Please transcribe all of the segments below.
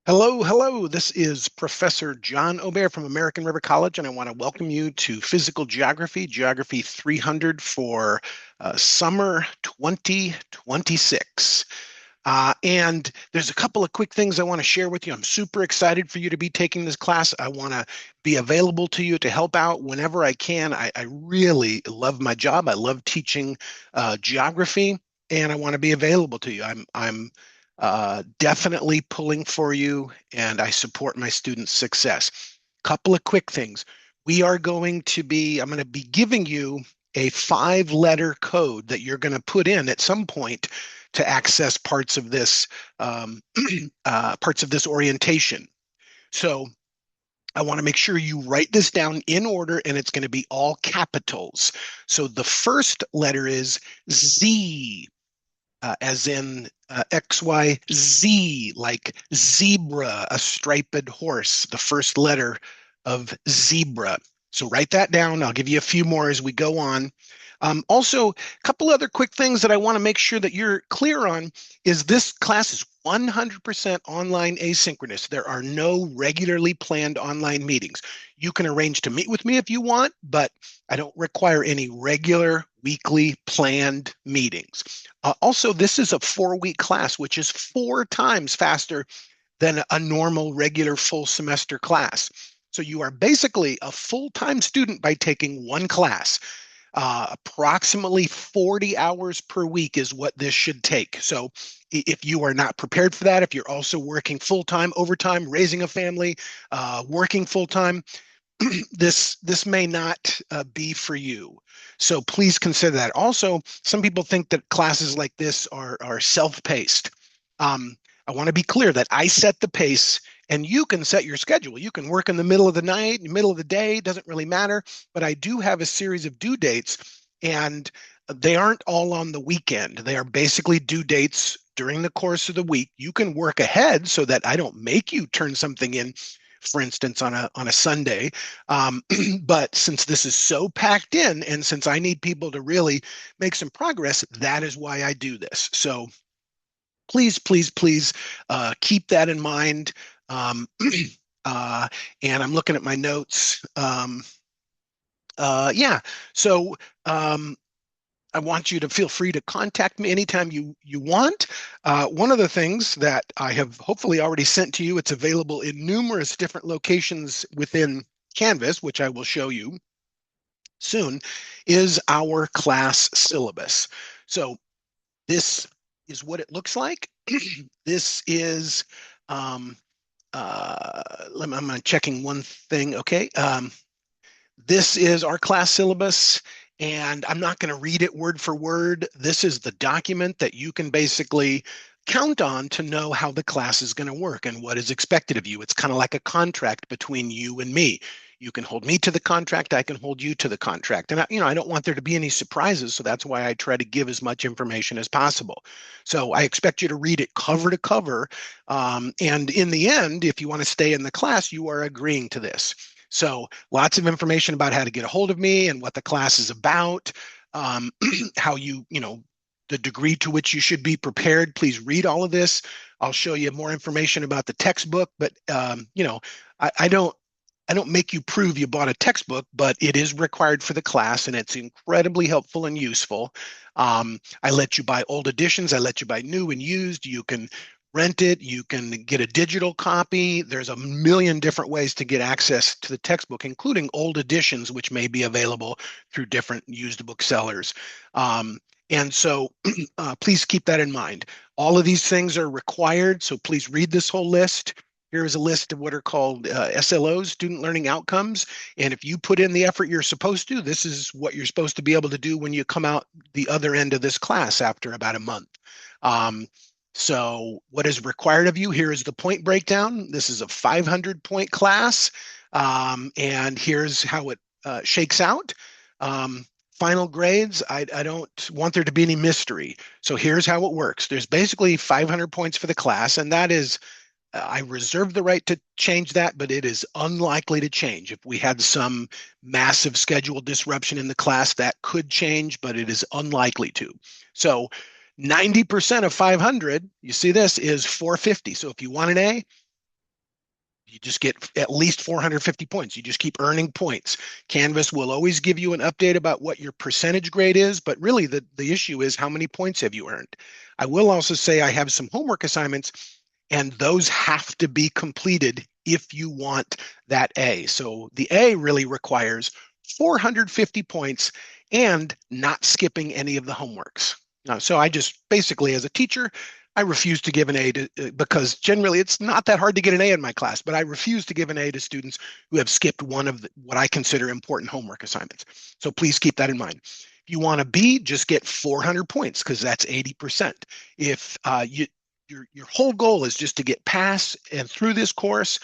Hello, hello. This is Professor John Aubert from American River College, and I want to welcome you to Physical Geography, Geography 300 for summer 2026. And there's a couple of quick things I want to share with you. I'm super excited for you to be taking this class. I want to be available to you to help out whenever I can. I really love my job. I love teaching geography, and I want to be available to you. I'm definitely pulling for you, and I support my students' success. Couple of quick things. I'm going to be giving you a 5-letter code that you're going to put in at some point to access parts of this orientation. So I want to make sure you write this down in order, and it's going to be all capitals. So the first letter is Z, as in XYZ, like zebra, a striped horse, the first letter of zebra. So write that down. I'll give you a few more as we go on. Also, a couple other quick things that I want to make sure that you're clear on is this class is 100% online asynchronous. There are no regularly planned online meetings. You can arrange to meet with me if you want, but I don't require any regular weekly planned meetings. Also, this is a 4-week class, which is 4 times faster than a normal regular full semester class. So you are basically a full-time student by taking one class. Approximately 40 hours per week is what this should take. So if you are not prepared for that, if you're also working full-time, overtime, raising a family, working full-time, this may not be for you. So please consider that. Also, some people think that classes like this are self-paced. I want to be clear that I set the pace and you can set your schedule. You can work in the middle of the night, middle of the day, doesn't really matter. But I do have a series of due dates, and they aren't all on the weekend. They are basically due dates during the course of the week. You can work ahead so that I don't make you turn something in, for instance, on a Sunday. But since this is so packed in, and since I need people to really make some progress, that is why I do this. So please, please, please keep that in mind. Um, and I'm looking at my notes. Yeah, so um, I want you to feel free to contact me anytime you want. One of the things that I have hopefully already sent to you, it's available in numerous different locations within Canvas, which I will show you soon, is our class syllabus. So this is what it looks like. This is, um, I'm checking one thing. Okay. This is our class syllabus, and I'm not going to read it word for word. This is the document that you can basically count on to know how the class is going to work and what is expected of you. It's kind of like a contract between you and me. You can hold me to the contract, I can hold you to the contract. And I don't want there to be any surprises, so that's why I try to give as much information as possible. So I expect you to read it cover to cover. And in the end, if you want to stay in the class, you are agreeing to this. So lots of information about how to get a hold of me and what the class is about, um, how the degree to which you should be prepared. Please read all of this. I'll show you more information about the textbook, but I don't make you prove you bought a textbook, but it is required for the class, and it's incredibly helpful and useful. I let you buy old editions. I let you buy new and used. You can rent it. You can get a digital copy. There's a million different ways to get access to the textbook, including old editions, which may be available through different used booksellers. And so please keep that in mind. All of these things are required, so please read this whole list. Here is a list of what are called SLOs, student learning outcomes. And if you put in the effort you're supposed to, this is what you're supposed to be able to do when you come out the other end of this class after about a month. So what is required of you? Here is the point breakdown. This is a 500-point class. And here's how it shakes out. Final grades, I don't want there to be any mystery. So here's how it works. There's basically 500 points for the class, and that is, I reserve the right to change that, but it is unlikely to change. If we had some massive schedule disruption in the class, that could change, but it is unlikely to. So 90% of 500, you see this, is 450. So if you want an A, You just get at least 450 points. You just keep earning points. Canvas will always give you an update about what your percentage grade is, but really the issue is how many points have you earned? I will also say I have some homework assignments, and those have to be completed if you want that A. So the A really requires 450 points and not skipping any of the homeworks. So I just basically, as a teacher, I refuse to give an A to, because generally it's not that hard to get an A in my class, but I refuse to give an A to students who have skipped one of what I consider important homework assignments. So please keep that in mind. If you want a B, just get 400 points because that's 80%. If your whole goal is just to get past and through this course,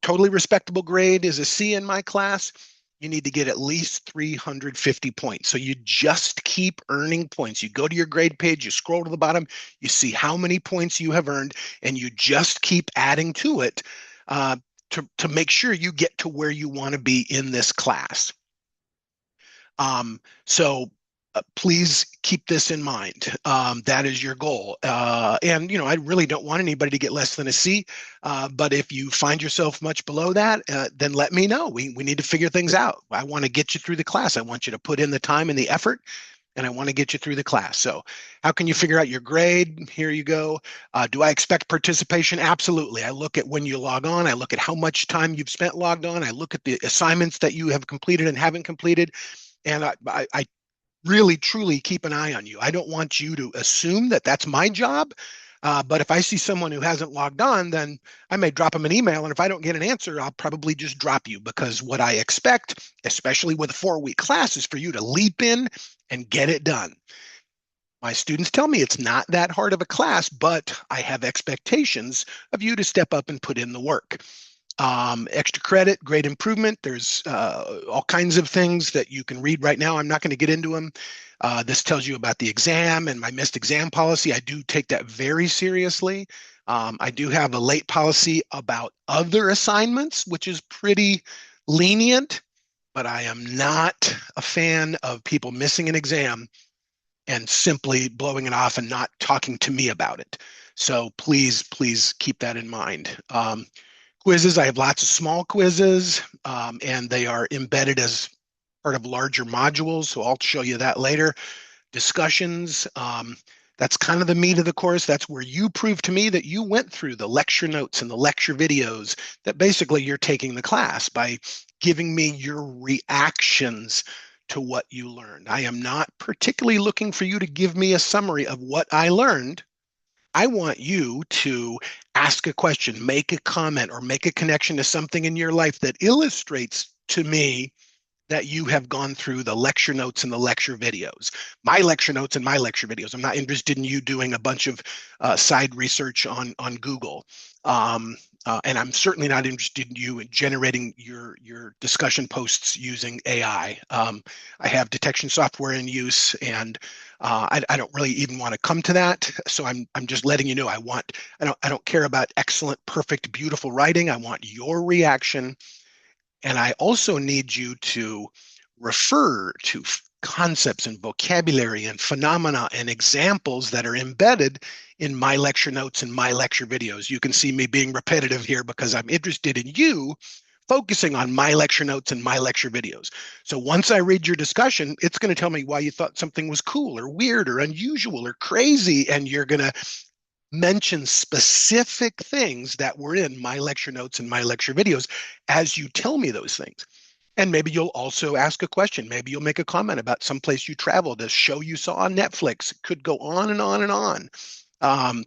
totally respectable grade is a C in my class. You need to get at least 350 points. So you just keep earning points. You go to your grade page, you scroll to the bottom, you see how many points you have earned, and you just keep adding to it to make sure you get to where you want to be in this class. So please keep this in mind. That is your goal. And, I really don't want anybody to get less than a C. But if you find yourself much below that, then let me know. We need to figure things out. I want to get you through the class. I want you to put in the time and the effort, and I want to get you through the class. So how can you figure out your grade? Here you go. Do I expect participation? Absolutely. I look at when you log on. I look at how much time you've spent logged on. I look at the assignments that you have completed and haven't completed. And I really, truly keep an eye on you. I don't want you to assume that that's my job. But if I see someone who hasn't logged on, then I may drop them an email. And if I don't get an answer, I'll probably just drop you, because what I expect, especially with a 4-week class, is for you to leap in and get it done. My students tell me it's not that hard of a class, but I have expectations of you to step up and put in the work. Extra credit, grade improvement. There's all kinds of things that you can read right now. I'm not going to get into them. This tells you about the exam and my missed exam policy. I do take that very seriously. I do have a late policy about other assignments, which is pretty lenient, but I am not a fan of people missing an exam and simply blowing it off and not talking to me about it. So please keep that in mind. Quizzes, I have lots of small quizzes, and they are embedded as part of larger modules, so I'll show you that later. Discussions, that's kind of the meat of the course. That's where you prove to me that you went through the lecture notes and the lecture videos, that basically you're taking the class by giving me your reactions to what you learned. I am not particularly looking for you to give me a summary of what I learned. I want you to ask a question, make a comment, or make a connection to something in your life that illustrates to me that you have gone through the lecture notes and the lecture videos. My lecture notes and my lecture videos. I'm not interested in you doing a bunch of side research on Google. And I'm certainly not interested in you in generating your discussion posts using AI. I have detection software in use, and I don't really even want to come to that. So I'm just letting you know I don't care about excellent, perfect, beautiful writing. I want your reaction. And I also need you to refer to concepts and vocabulary and phenomena and examples that are embedded in my lecture notes and my lecture videos. You can see me being repetitive here because I'm interested in you focusing on my lecture notes and my lecture videos. So once I read your discussion, it's going to tell me why you thought something was cool or weird or unusual or crazy, and you're going to mention specific things that were in my lecture notes and my lecture videos as you tell me those things. And maybe you'll also ask a question. Maybe you'll make a comment about someplace you traveled, a show you saw on Netflix. It could go on and on and on.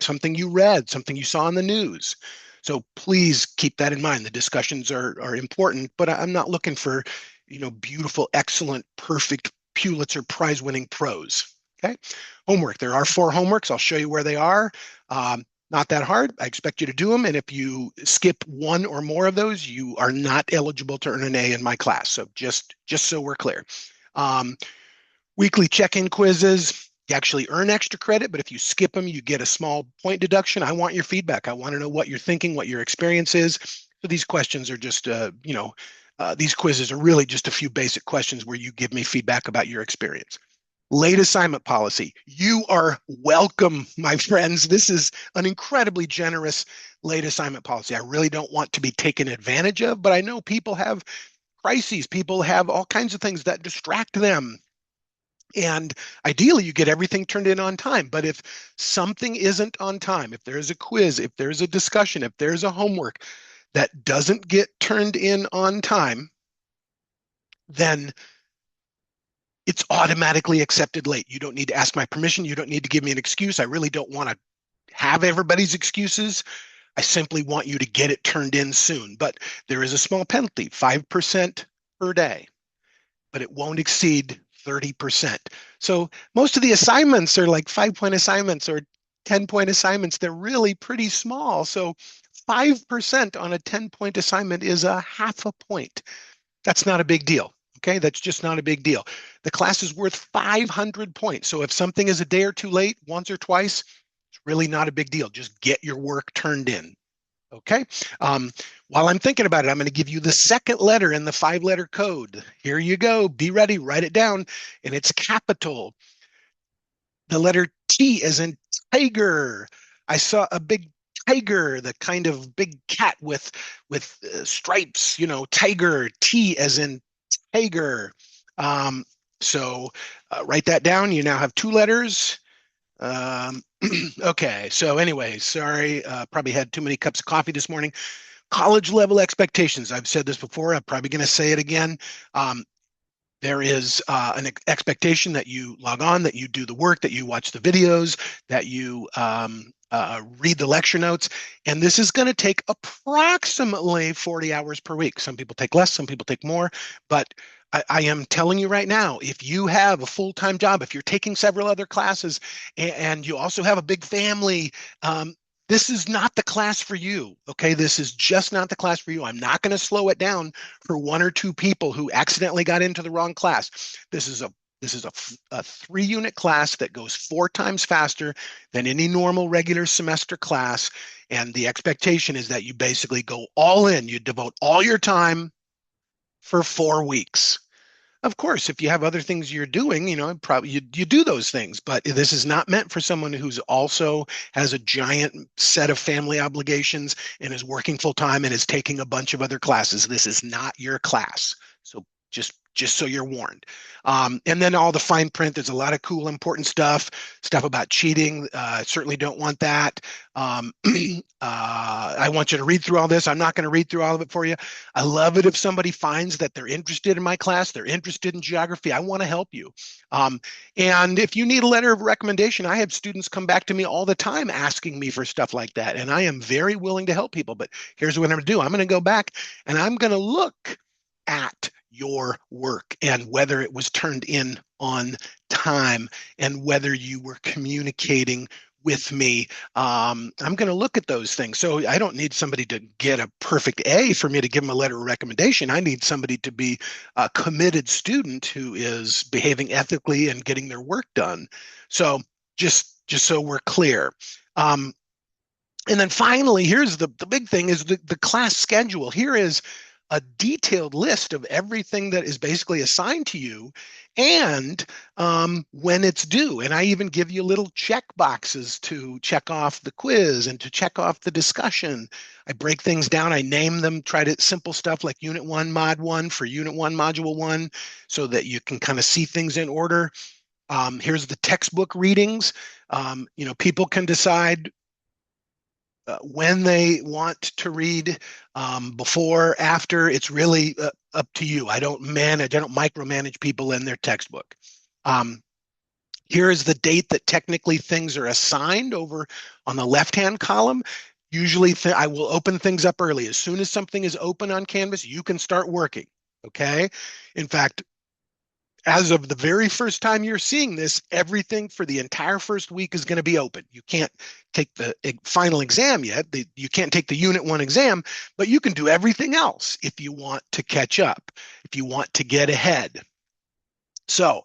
Something you read, something you saw on the news. So please keep that in mind. The discussions are important, but I'm not looking for, beautiful, excellent, perfect Pulitzer Prize winning prose. Okay. Homework. There are 4 homeworks. I'll show you where they are. Not that hard. I expect you to do them. And if you skip one or more of those, you are not eligible to earn an A in my class. So just so we're clear. Weekly check-in quizzes. You actually earn extra credit, but if you skip them, you get a small point deduction. I want your feedback. I want to know what you're thinking, what your experience is. So these questions are just, these quizzes are really just a few basic questions where you give me feedback about your experience. Late assignment policy. You are welcome, my friends. This is an incredibly generous late assignment policy. I really don't want to be taken advantage of, but I know people have crises. People have all kinds of things that distract them. And ideally, you get everything turned in on time. But if something isn't on time, if there's a quiz, if there's a discussion, if there's a homework that doesn't get turned in on time, then it's automatically accepted late. You don't need to ask my permission. You don't need to give me an excuse. I really don't want to have everybody's excuses. I simply want you to get it turned in soon. But there is a small penalty, 5% per day, but it won't exceed 30%. So most of the assignments are like 5-point assignments or 10-point assignments. They're really pretty small. So 5% on a 10-point assignment is a half a point. That's not a big deal. Okay, that's just not a big deal. The class is worth 500 points. So if something is a day or two late, once or twice, it's really not a big deal. Just get your work turned in. Okay. While I'm thinking about it, I'm going to give you the second letter in the 5-letter code. Here you go. Be ready. Write it down. And it's capital. The letter T as in tiger. I saw a big tiger, the kind of big cat with stripes. Tiger. T as in tiger. Um, so write that down. You now have 2 letters. Um, okay, so anyway, sorry, probably had too many cups of coffee this morning. College level expectations. I've said this before. I'm probably going to say it again. Um, there is an expectation that you log on, that you do the work, that you watch the videos, that you read the lecture notes. And this is going to take approximately 40 hours per week. Some people take less, some people take more. But I am telling you right now, if you have a full-time job, if you're taking several other classes, and you also have a big family, this is not the class for you. Okay, this is just not the class for you. I'm not going to slow it down for 1 or 2 people who accidentally got into the wrong class. This is a 3-unit class that goes 4 times faster than any normal regular semester class. And the expectation is that you basically go all in. You devote all your time for 4 weeks. Of course, if you have other things you're doing, probably you do those things, but this is not meant for someone who's also has a giant set of family obligations and is working full time and is taking a bunch of other classes. This is not your class. So just so you're warned. And then all the fine print, there's a lot of cool, important stuff about cheating. Certainly don't want that. I want you to read through all this. I'm not going to read through all of it for you. I love it if somebody finds that they're interested in my class, they're interested in geography. I want to help you. And if you need a letter of recommendation, I have students come back to me all the time asking me for stuff like that. And I am very willing to help people. But here's what I'm going to do. I'm going to go back and I'm going to look at your work and whether it was turned in on time and whether you were communicating with me. I'm going to look at those things. So I don't need somebody to get a perfect A for me to give them a letter of recommendation. I need somebody to be a committed student who is behaving ethically and getting their work done. So just so we're clear. And then finally, here's the big thing is the class schedule. Here is a detailed list of everything that is basically assigned to you and when it's due. And I even give you little check boxes to check off the quiz and to check off the discussion. I break things down. I name them, try to simple stuff like Unit 1, Mod 1 for Unit 1, Module 1, so that you can kind of see things in order. Here's the textbook readings. People can decide when they want to read, before, after. It's really up to you. I don't micromanage people in their textbook. Here is the date that technically things are assigned over on the left-hand column. Usually I will open things up early. As soon as something is open on Canvas, you can start working, okay? In fact, as of the very first time you're seeing this, everything for the entire first week is going to be open. You can't take the final exam yet. You can't take the Unit 1 exam, but you can do everything else if you want to catch up, if you want to get ahead. So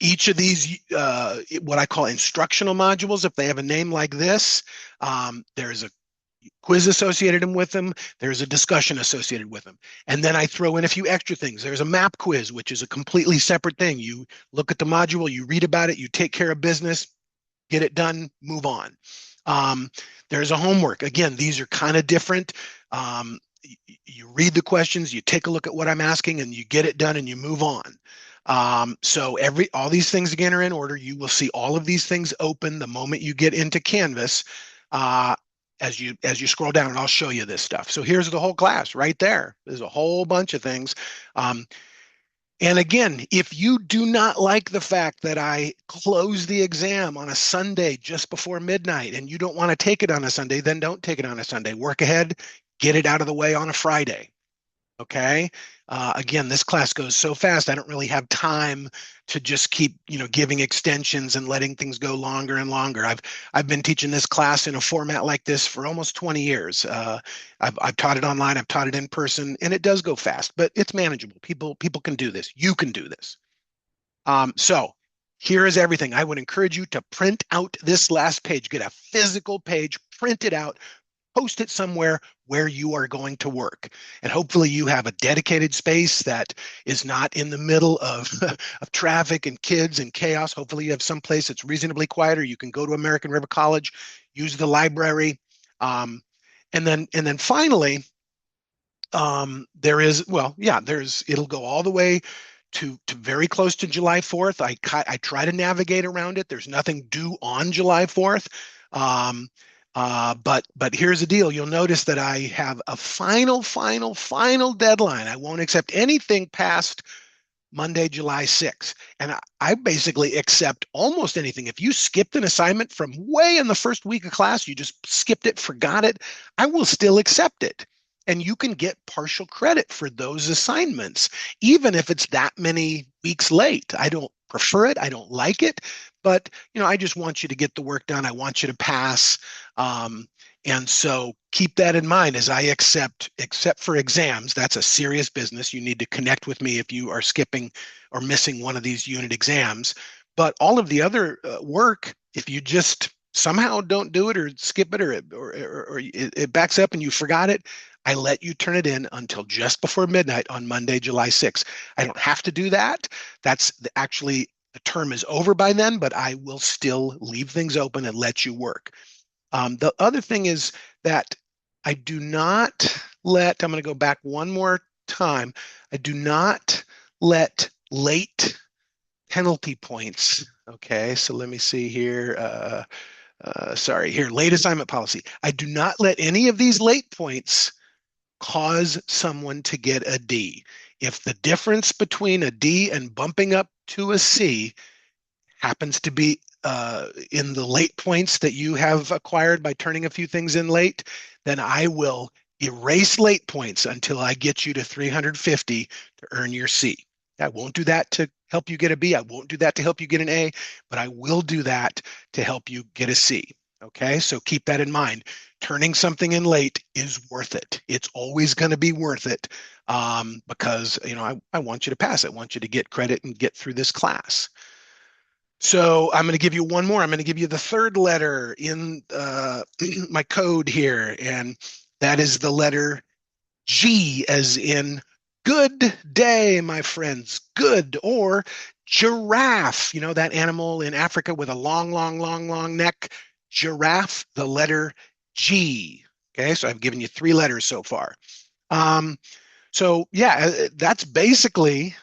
each of these, what I call instructional modules, if they have a name like this, there's a quiz associated with them. There's a discussion associated with them. And then I throw in a few extra things. There's a map quiz, which is a completely separate thing. You look at the module, you read about it, you take care of business, get it done, move on. Um, there's a homework. Again, these are kind of different. You read the questions, you take a look at what I'm asking, and you get it done and you move on. So all these things again are in order. You will see all of these things open the moment you get into Canvas. As you scroll down, and I'll show you this stuff. So here's the whole class right there. There's a whole bunch of things. And again, if you do not like the fact that I close the exam on a Sunday just before midnight and you don't want to take it on a Sunday, then don't take it on a Sunday. Work ahead, get it out of the way on a Friday. Okay. Again, this class goes so fast, I don't really have time to just keep, giving extensions and letting things go longer and longer. I've been teaching this class in a format like this for almost 20 years. I've taught it online, I've taught it in person, and it does go fast, but it's manageable. People can do this. You can do this. So here is everything. I would encourage you to print out this last page, get a physical page, print it out, post it somewhere where you are going to work. And hopefully you have a dedicated space that is not in the middle of, of traffic and kids and chaos. Hopefully you have some place that's reasonably quiet, or you can go to American River College, use the library. And then finally, it'll go all the way to very close to July 4th. I try to navigate around it. There's nothing due on July 4th. But here's the deal. You'll notice that I have a final deadline. I won't accept anything past Monday, July 6th. And I basically accept almost anything. If you skipped an assignment from way in the first week of class, you just skipped it, forgot it, I will still accept it. And you can get partial credit for those assignments, even if it's that many weeks late. I don't prefer it. I don't like it, but I just want you to get the work done. I want you to pass. And so keep that in mind as I except for exams. That's a serious business. You need to connect with me if you are skipping or missing one of these unit exams. But all of the other work, if you just somehow don't do it or skip it or it backs up and you forgot it, I let you turn it in until just before midnight on Monday, July 6th. I don't have to do that. That's actually, the term is over by then, but I will still leave things open and let you work. The other thing is that I do not I'm going to go back one more time. I do not let late penalty points. Okay, so let me see here. Late assignment policy. I do not let any of these late points cause someone to get a D. If the difference between a D and bumping up to a C happens to be in the late points that you have acquired by turning a few things in late, then I will erase late points until I get you to 350 to earn your C. I won't do that to help you get a B. I won't do that to help you get an A, but I will do that to help you get a C. Okay, so keep that in mind. Turning something in late is worth it. It's always going to be worth it because I want you to pass. I want you to get credit and get through this class. So I'm going to give you one more. I'm going to give you the third letter in my code here, and that is the letter G, as in good day, my friends. Good, or giraffe, that animal in Africa with a long neck. Giraffe, the letter G. Okay, so I've given you 3 letters so far. So yeah, that's basically,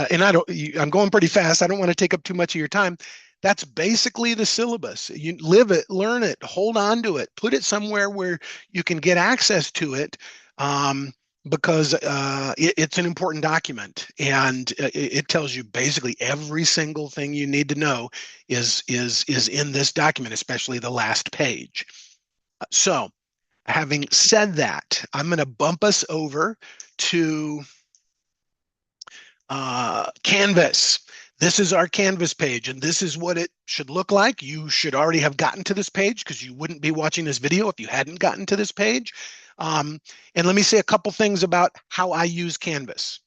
and I'm going pretty fast. I don't want to take up too much of your time. That's basically the syllabus. You live it, learn it, hold on to it, put it somewhere where you can get access to it, because it's an important document, and it tells you basically every single thing you need to know is in this document, especially the last page. So having said that, I'm going to bump us over to Canvas. This is our Canvas page, and this is what it should look like. You should already have gotten to this page because you wouldn't be watching this video if you hadn't gotten to this page. And let me say a couple things about how I use Canvas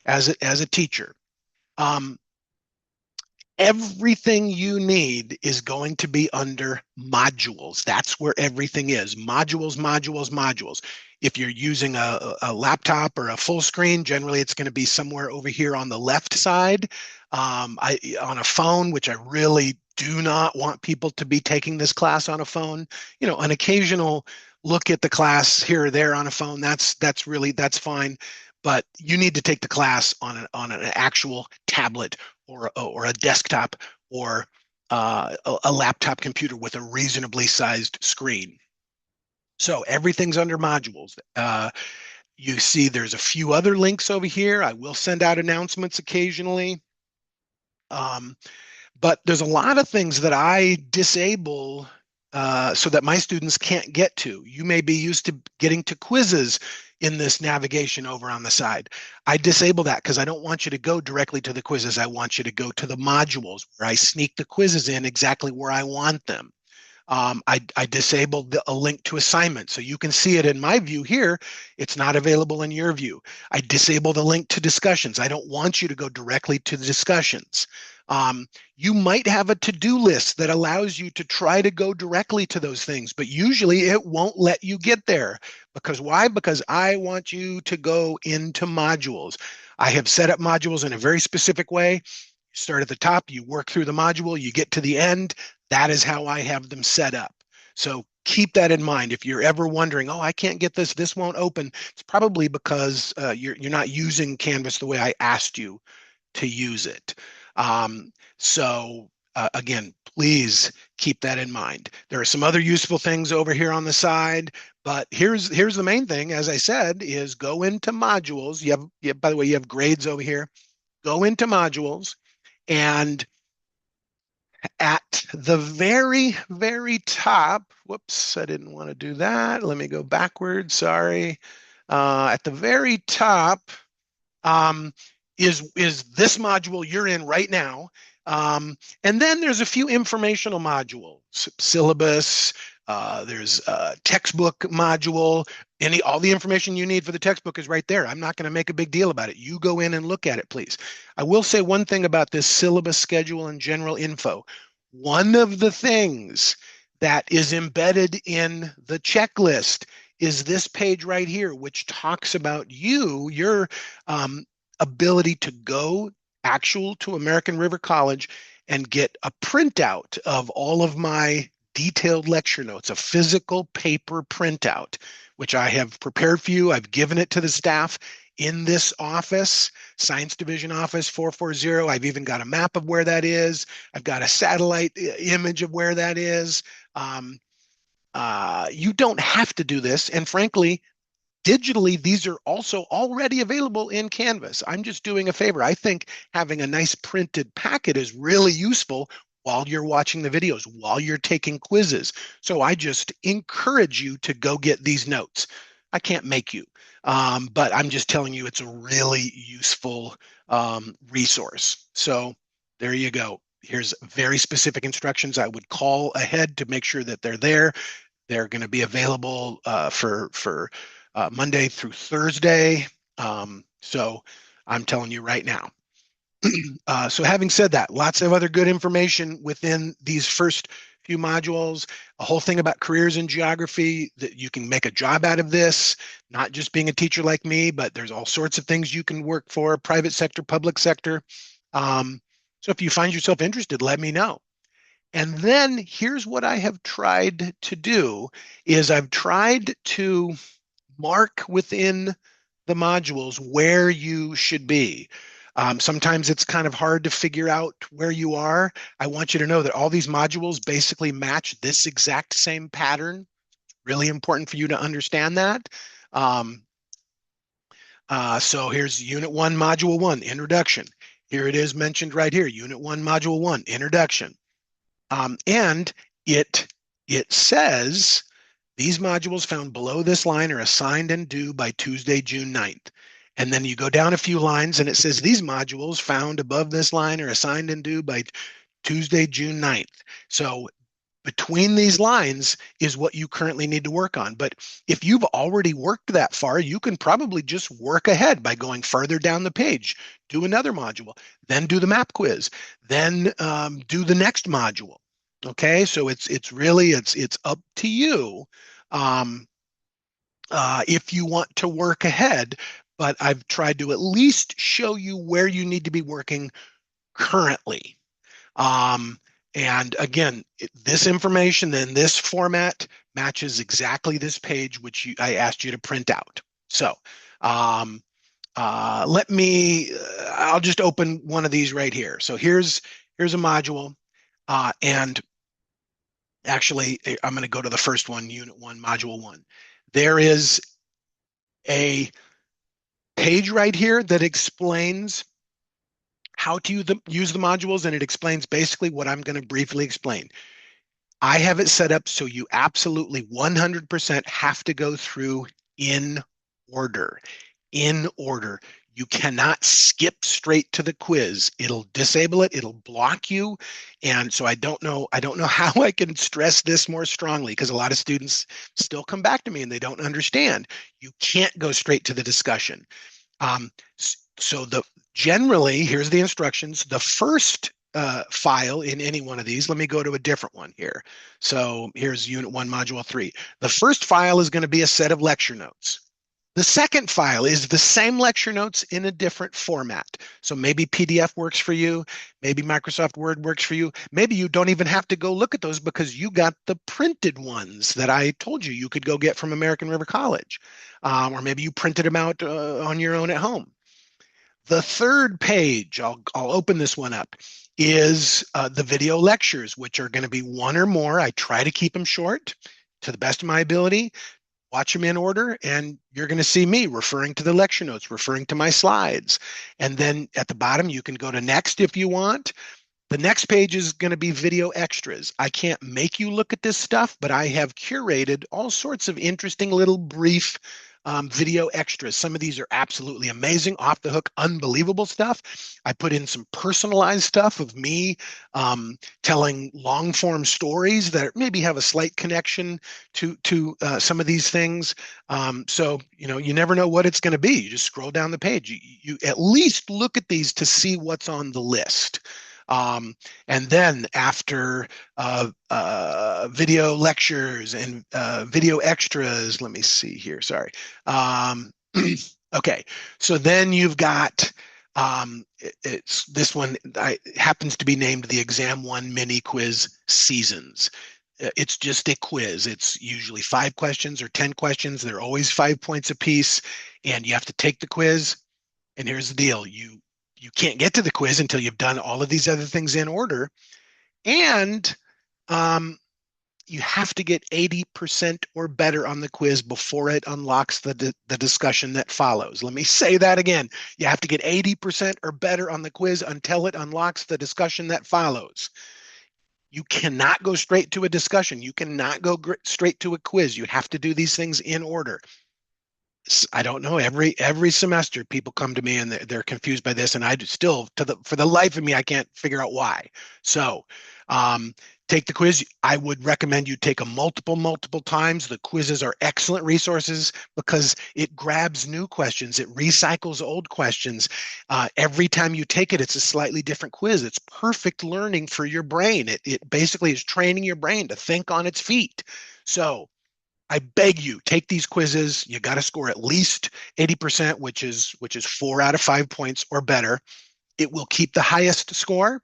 as a teacher. Everything you need is going to be under modules. That's where everything is. Modules, modules, modules. If you're using a laptop or a full screen, generally it's going to be somewhere over here on the left side. On a phone, which I really do not want people to be taking this class on a phone. An occasional look at the class here or there on a phone, that's fine. But you need to take the class on an actual tablet or a desktop or a laptop computer with a reasonably sized screen. So everything's under modules. You see there's a few other links over here. I will send out announcements occasionally. But there's a lot of things that I disable so that my students can't get to. You may be used to getting to quizzes in this navigation over on the side. I disable that because I don't want you to go directly to the quizzes. I want you to go to the modules where I sneak the quizzes in exactly where I want them. I disabled a link to assignments, so you can see it in my view here. It's not available in your view. I disabled a link to discussions. I don't want you to go directly to the discussions. You might have a to-do list that allows you to try to go directly to those things, but usually it won't let you get there. Because why? Because I want you to go into modules. I have set up modules in a very specific way. You start at the top, you work through the module, you get to the end. That is how I have them set up. So keep that in mind. If you're ever wondering, oh, I can't get this won't open, it's probably because you're not using Canvas the way I asked you to use it. Again, please keep that in mind. There are some other useful things over here on the side, but here's the main thing, as I said, is go into modules. By the way, you have grades over here. Go into modules, and at the very, very top, whoops, I didn't want to do that. Let me go backwards, sorry. At the very top, is this module you're in right now. And then there's a few informational modules, syllabus, there's a textbook module, all the information you need for the textbook is right there. I'm not going to make a big deal about it. You go in and look at it, please. I will say one thing about this syllabus schedule and general info. One of the things that is embedded in the checklist is this page right here, which talks about your ability to go to American River College and get a printout of all of my detailed lecture notes, a physical paper printout, which I have prepared for you. I've given it to the staff in this office, Science Division Office 440. I've even got a map of where that is. I've got a satellite image of where that is. You don't have to do this. And frankly, digitally, these are also already available in Canvas. I'm just doing a favor. I think having a nice printed packet is really useful while you're watching the videos, while you're taking quizzes. So I just encourage you to go get these notes. I can't make you, but I'm just telling you it's a really useful resource. So there you go. Here's very specific instructions. I would call ahead to make sure that they're there. They're going to be available for Monday through Thursday. So I'm telling you right now. So having said that, lots of other good information within these first few modules, a whole thing about careers in geography, that you can make a job out of this, not just being a teacher like me, but there's all sorts of things you can work for, private sector, public sector. So if you find yourself interested, let me know. And then here's what I have tried to do is I've tried to mark within the modules where you should be. Sometimes it's kind of hard to figure out where you are. I want you to know that all these modules basically match this exact same pattern. Really important for you to understand that. So here's Unit 1, Module 1, Introduction. Here it is mentioned right here, Unit 1, Module 1, Introduction. And it says, these modules found below this line are assigned and due by Tuesday, June 9th. And then you go down a few lines and it says these modules found above this line are assigned and due by Tuesday, June 9th. So Between these lines is what you currently need to work on. But if you've already worked that far, you can probably just work ahead by going further down the page, do another module, then do the map quiz, then do the next module. Okay, so it's really it's up to you um, if you want to work ahead. But I've tried to at least show you where you need to be working currently. Um, and again, this information in this format matches exactly this page, which I asked you to print out. So um, I'll just open one of these right here. So here's a module. And actually, I'm going to go to the first one, Unit 1, Module 1. There is a page right here that explains how to use the modules, and it explains basically what I'm going to briefly explain. I have it set up so you absolutely 100% have to go through in order. In order. You cannot skip straight to the quiz. It'll disable it, it'll block you. And so I don't know how I can stress this more strongly, because a lot of students still come back to me and they don't understand. You can't go straight to the discussion. So generally, here's the instructions. The first file in any one of these, let me go to a different one here. So here's Unit 1, Module 3. The first file is going to be a set of lecture notes. The second file is the same lecture notes in a different format. So maybe PDF works for you, maybe Microsoft Word works for you. Maybe you don't even have to go look at those because you got the printed ones that I told you you could go get from American River College. Or maybe you printed them out on your own at home. The third page, I'll open this one up, is the video lectures, which are going to be one or more. I try to keep them short to the best of my ability. Watch them in order, and you're going to see me referring to the lecture notes, referring to my slides. And then at the bottom, you can go to next if you want. The next page is going to be video extras. I can't make you look at this stuff, but I have curated all sorts of interesting little brief video extras. Some of these are absolutely amazing, off the hook, unbelievable stuff. I put in some personalized stuff of me telling long form stories that maybe have a slight connection to some of these things. So, you never know what it's going to be. You just scroll down the page. You at least look at these to see what's on the list. And then after video lectures and video extras, let me see here, sorry. Okay, so then you've got, it's this one happens to be named the Exam 1 Mini Quiz Seasons. It's just a quiz. It's usually 5 questions or 10 questions. They're always 5 points apiece, and you have to take the quiz. And here's the deal. You can't get to the quiz until you've done all of these other things in order. And you have to get 80% or better on the quiz before it unlocks the discussion that follows. Let me say that again. You have to get 80% or better on the quiz until it unlocks the discussion that follows. You cannot go straight to a discussion. You cannot go straight to a quiz. You have to do these things in order. I don't know. Every semester, people come to me and they're confused by this, and I still, for the life of me, I can't figure out why. So, take the quiz. I would recommend you take them multiple times. The quizzes are excellent resources because it grabs new questions. It recycles old questions. Every time you take it, it's a slightly different quiz. It's perfect learning for your brain. It basically is training your brain to think on its feet. So, I beg you, take these quizzes. You got to score at least 80%, which is 4 out of 5 points or better. It will keep the highest score.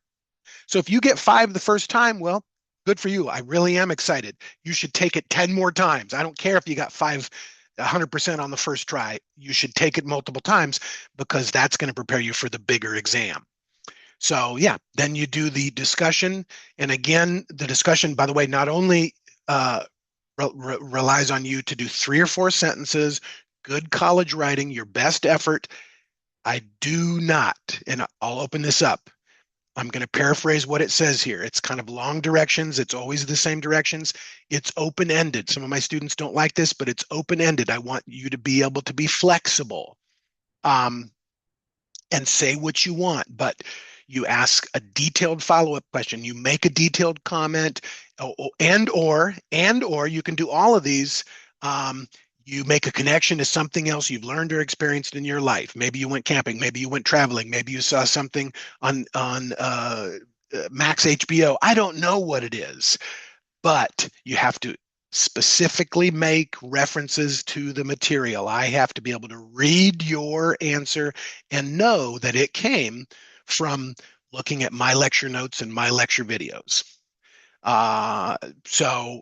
So if you get 5 the first time, well, good for you. I really am excited. You should take it 10 more times. I don't care if you got 100% on the first try. You should take it multiple times because that's going to prepare you for the bigger exam. So yeah, then you do the discussion. And again, the discussion, by the way, not only relies on you to do 3 or 4 sentences, good college writing, your best effort. I do not, and I'll open this up. I'm going to paraphrase what it says here. It's kind of long directions. It's always the same directions. It's open-ended. Some of my students don't like this, but it's open-ended. I want you to be able to be flexible and say what you want. But You ask a detailed follow-up question. You make a detailed comment, and or you can do all of these. Um, you make a connection to something else you've learned or experienced in your life. Maybe you went camping, maybe you went traveling, maybe you saw something on Max HBO. I don't know what it is, but you have to specifically make references to the material. I have to be able to read your answer and know that it came from looking at my lecture notes and my lecture videos. Uh, so,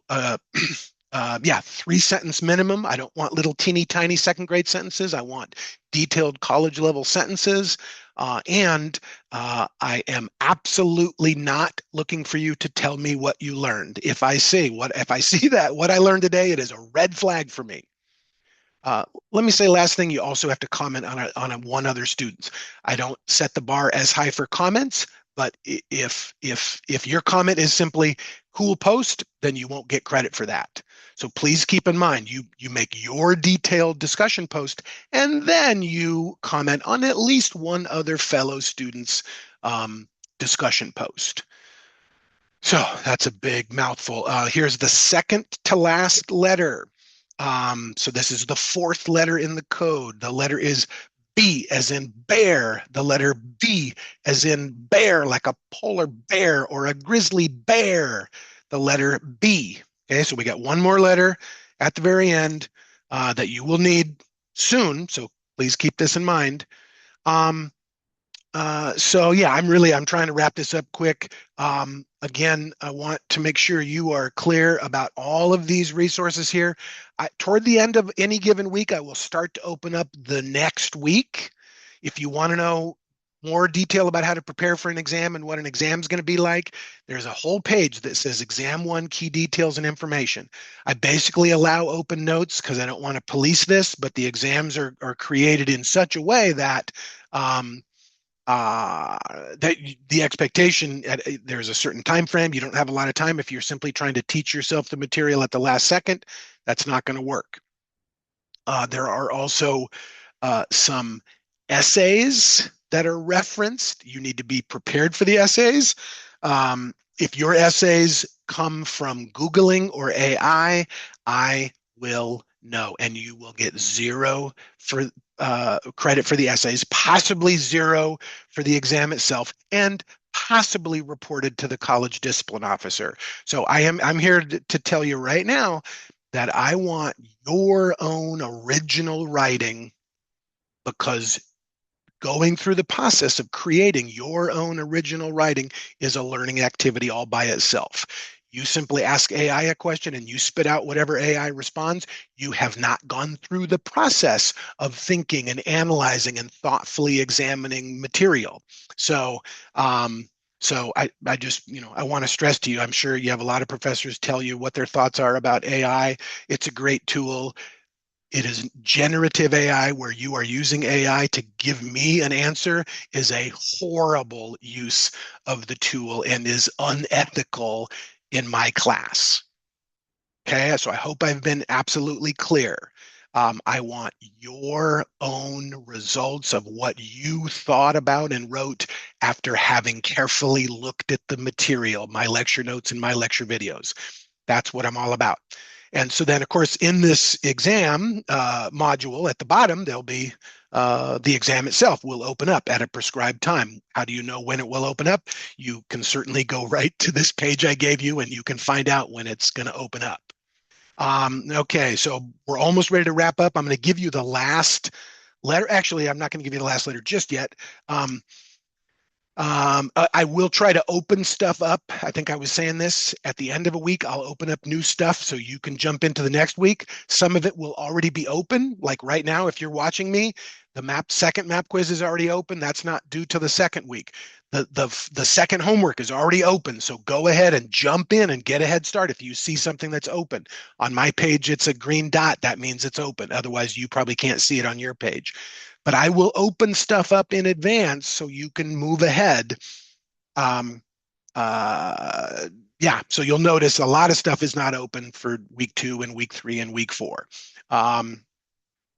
yeah, 3 sentence minimum. I don't want little teeny tiny second grade sentences. I want detailed college level sentences. And I am absolutely not looking for you to tell me what you learned. If I see that what I learned today, it is a red flag for me. Let me say last thing, you also have to comment on one other student. I don't set the bar as high for comments, but if your comment is simply cool post, then you won't get credit for that. So please keep in mind, you make your detailed discussion post, and then you comment on at least one other fellow student's discussion post. So that's a big mouthful. Here's the second to last letter. So this is the fourth letter in the code. The letter is B as in bear. The letter B as in bear, like a polar bear or a grizzly bear. The letter B. Okay, so we got one more letter at the very end that you will need soon. So please keep this in mind. So yeah, I'm trying to wrap this up quick. Again, I want to make sure you are clear about all of these resources here. Toward the end of any given week, I will start to open up the next week. If you want to know more detail about how to prepare for an exam and what an exam is going to be like, there's a whole page that says Exam 1 Key Details and Information. I basically allow open notes because I don't want to police this, but the exams are created in such a way that that the expectation there's a certain time frame. You don't have a lot of time. If you're simply trying to teach yourself the material at the last second, that's not going to work. There are also some essays that are referenced. You need to be prepared for the essays. If your essays come from Googling or AI, I will know, and you will get zero for credit for the essays, possibly zero for the exam itself, and possibly reported to the college discipline officer. So I'm here to tell you right now that I want your own original writing, because going through the process of creating your own original writing is a learning activity all by itself. You simply ask AI a question and you spit out whatever AI responds. You have not gone through the process of thinking and analyzing and thoughtfully examining material. So, I just, I want to stress to you, I'm sure you have a lot of professors tell you what their thoughts are about AI. It's a great tool. It is generative AI, where you are using AI to give me an answer, is a horrible use of the tool and is unethical in my class. Okay, so I hope I've been absolutely clear. I want your own results of what you thought about and wrote after having carefully looked at the material, my lecture notes and my lecture videos. That's what I'm all about. And so then, of course, in this exam module at the bottom, there'll be the exam itself will open up at a prescribed time. How do you know when it will open up? You can certainly go right to this page I gave you, and you can find out when it's going to open up. Okay, so we're almost ready to wrap up. I'm going to give you the last letter. Actually, I'm not going to give you the last letter just yet. I will try to open stuff up. I think I was saying this at the end of a week, I'll open up new stuff so you can jump into the next week. Some of it will already be open. Like right now, if you're watching me, the second map quiz is already open. That's not due to the second week. The second homework is already open. So go ahead and jump in and get a head start. If you see something that's open on my page, it's a green dot. That means it's open. Otherwise, you probably can't see it on your page. But I will open stuff up in advance so you can move ahead. Yeah, so you'll notice a lot of stuff is not open for week 2 and week 3 and week 4.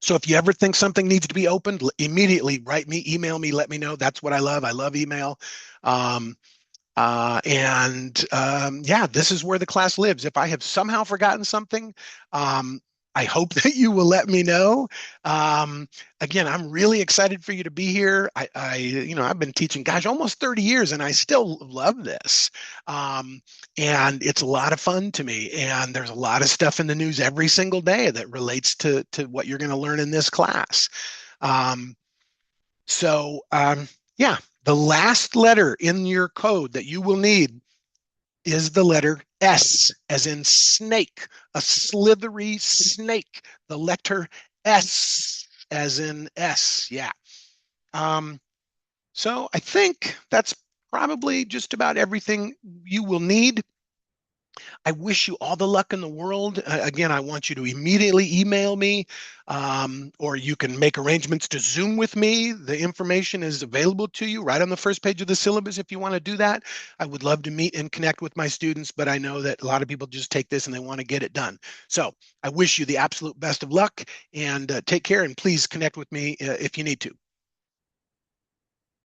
So if you ever think something needs to be opened, immediately write me, email me, let me know. That's what I love. I love email. Um, yeah, this is where the class lives. If I have somehow forgotten something, um, I hope that you will let me know. Um, Again, I'm really excited for you to be here. I've been teaching, gosh, almost 30 years, and I still love this. Um, and it's a lot of fun to me. And there's a lot of stuff in the news every single day that relates to what you're going to learn in this class. Um, yeah, the last letter in your code that you will need is the letter S, as in snake, a slithery snake. The letter S, as in S. Yeah. Um, so I think that's probably just about everything you will need. I wish you all the luck in the world. Again, I want you to immediately email me, or you can make arrangements to Zoom with me. The information is available to you right on the first page of the syllabus if you want to do that. I would love to meet and connect with my students, but I know that a lot of people just take this and they want to get it done. So I wish you the absolute best of luck, and take care, and please connect with me if you need to.